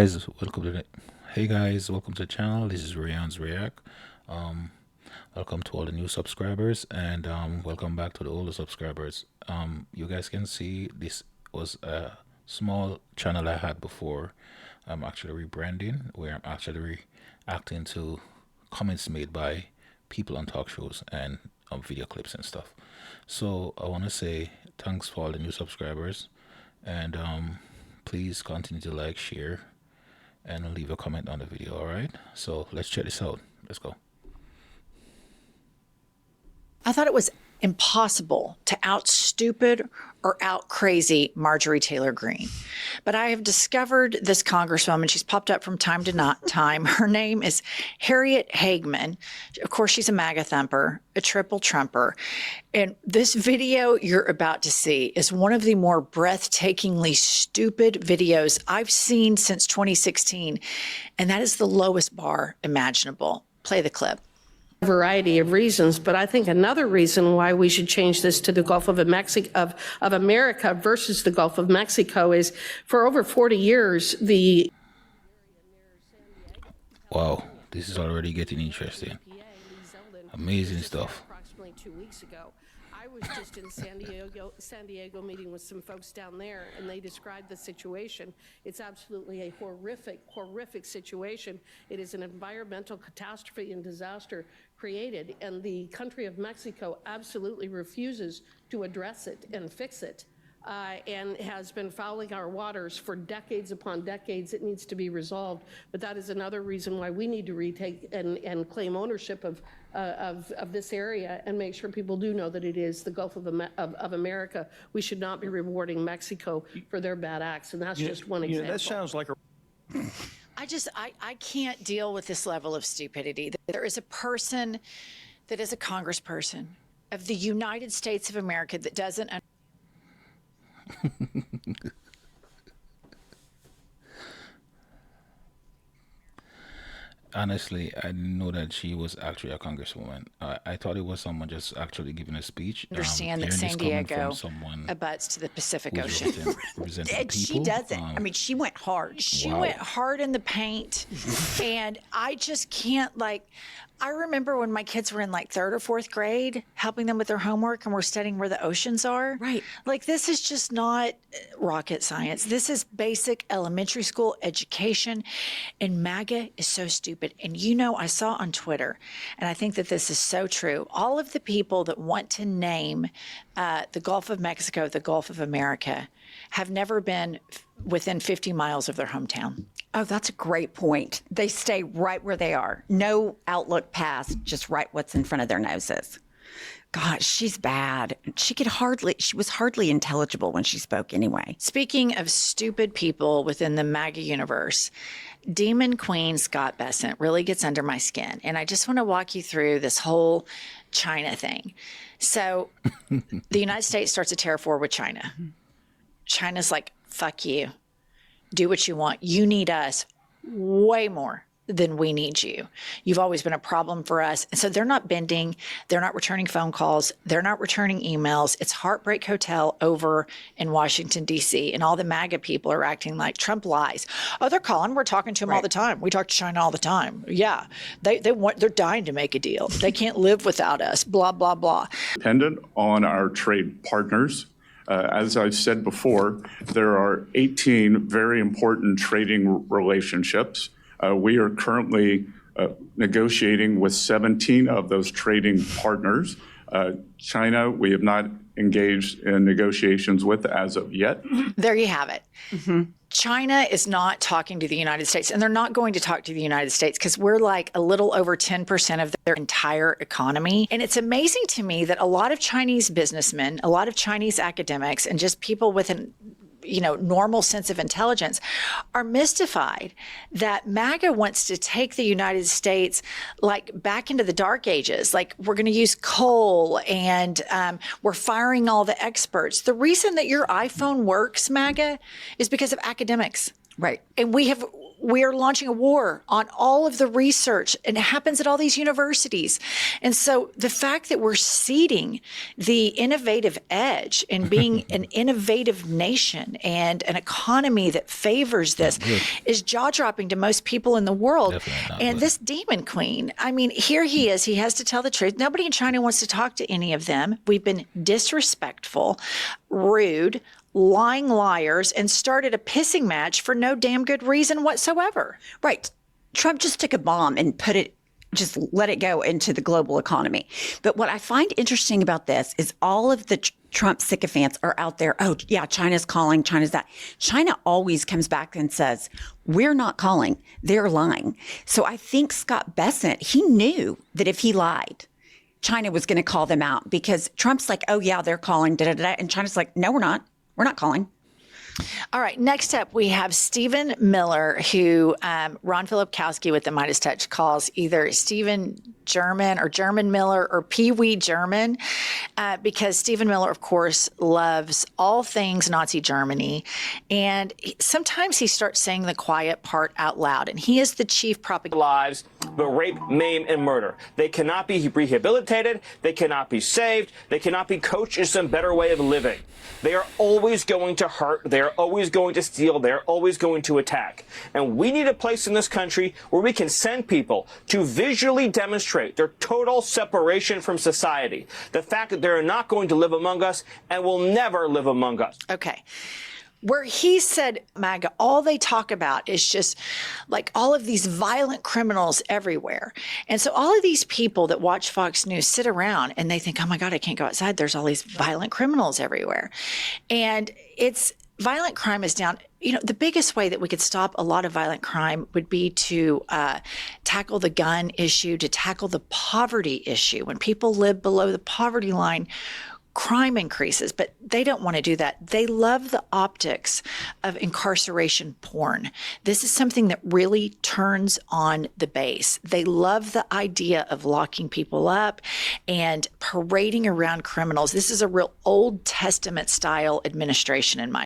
Guys, welcome to the Hey guys, welcome to the channel. This is Rayon's React. Um, Welcome to all the new subscribers and welcome back to the older subscribers. You guys can see this was a small channel I had before. I'm actually rebranding, where I'm actually reacting to comments made by people on talk shows and video clips and stuff. So I want to say thanks for all the new subscribers, and please continue to like, share, and leave a comment on the video. All right, so let's check this out. Let's go. I thought it was impossible to out stupid or out crazy Marjorie Taylor Greene. But I have discovered this congresswoman. She's popped up from time to not time. Her name is Harriet Hageman. Of course, she's a MAGA thumper, a triple Trumper. And this video you're about to see is one of the more breathtakingly stupid videos I've seen since 2016. And that is the lowest bar imaginable. Play the clip. Variety of reasons, but I think another reason why we should change this to the Gulf of America versus the Gulf of Mexico is for over 40 years, Wow, this is already getting interesting. Amazing stuff. Approximately 2 weeks ago, I was just in San Diego meeting with some folks down there, and they described the situation. It's absolutely a horrific situation. It is an environmental catastrophe and disaster created, and the country of Mexico absolutely refuses to address it and fix it. And has been fouling our waters for decades upon decades. It needs to be resolved. But that is another reason why we need to retake and claim ownership of this area and make sure people do know that it is the Gulf of America. We should not be rewarding Mexico for their bad acts. And that's just one example. That sounds like a... I can't deal with this level of stupidity. There is a person that is a congressperson of the United States of America that doesn't Honestly, I didn't know that she was actually a congresswoman. I thought it was someone just actually giving a speech. understand that Hearing San this coming Diego from someone abuts to the Pacific who's Ocean. representing And people. she doesn't. I mean, she went hard. She Wow. went hard in the paint, and I just can't, like, I remember when my kids were in like 3rd or 4th grade, helping them with their homework, and we're studying where the oceans are. Right. Like, this is just not rocket science. This is basic elementary school education, and MAGA is so stupid. And you know, I saw on Twitter, and I think that this is so true, all of the people that want to name the Gulf of Mexico the Gulf of America have never been within 50 miles of their hometown. Oh, that's a great point. They stay right where they are. No outlook past, just right what's in front of their noses. Gosh, she's bad. She was hardly intelligible when she spoke anyway. Speaking of stupid people within the MAGA universe, Demon Queen Scott Bessent really gets under my skin. And I just want to walk you through this whole China thing. So the United States starts a tariff war with China. China's like, fuck you. Do what you want. You need us way more than we need you. You've always been a problem for us. And so they're not bending. They're not returning phone calls. They're not returning emails. It's Heartbreak Hotel over in Washington, D.C. And all the MAGA people are acting like Trump lies. Oh, they're calling. We're talking to them all the time. We talk to China all the time. Yeah. They're dying to make a deal. They can't live without us. Blah, blah, blah. Dependent on our trade partners. As I've said before, there are 18 very important trading relationships. We are currently negotiating with 17 of those trading partners. China, we have not engaged in negotiations with as of yet. There you have it. China is not talking to the United States, and they're not going to talk to the United States because we're like a little over 10% of their entire economy. And it's amazing to me that a lot of Chinese businessmen, a lot of Chinese academics, and just people with an normal sense of intelligence are mystified that MAGA wants to take the United States like back into the dark ages. Like, we're going to use coal and we're firing all the experts. The reason that your iPhone works, MAGA, is because of academics. Right. And we have we're launching a war on all of the research, and it happens at all these universities. And so the fact that we're ceding the innovative edge and being an innovative nation and an economy that favors this is jaw-dropping to most people in the world. Definitely not And good. this demon queen, I mean, here he is. He has to tell the truth. Nobody in China wants to talk to any of them. We've been disrespectful, rude, lying liars, and started a pissing match for no damn good reason whatsoever. Right. Trump just took a bomb and just let it go into the global economy. But what I find interesting about this is all of the Trump sycophants are out there. Oh, yeah, China's calling, China's that. China always comes back and says, we're not calling, they're lying. So I think Scott Bessent, he knew that if he lied, China was going to call them out, because Trump's like, oh, yeah, they're calling, da da da. And China's like, no, we're not. We're not calling. All right, next up, we have Stephen Miller, who Ron Filipkowski with the Midas Touch calls either Stephen German or German Miller or Pee Wee German, because Stephen Miller, of course, loves all things Nazi Germany. And sometimes he starts saying the quiet part out loud, and he is the chief propaganda. Lives, but rape, maim, and murder. They cannot be rehabilitated. They cannot be saved. They cannot be coached in some better way of living. They are always going to hurt. They are always going to steal. They are always going to attack. And we need a place in this country where we can send people to visually demonstrate their total separation from society. The fact that they're not going to live among us and will never live among us. Okay. Where he said, MAGA, all they talk about is just like all of these violent criminals everywhere. And so all of these people that watch Fox News sit around and they think, oh my God, I can't go outside. There's all these violent criminals everywhere. And it's violent crime is down. You know, the biggest way that we could stop a lot of violent crime would be to tackle the gun issue, to tackle the poverty issue. When people live below the poverty line, crime increases, but they don't want to do that. They love the optics of incarceration porn. This is something that really turns on the base. They love the idea of locking people up and parading around criminals. This is a real Old Testament style administration in my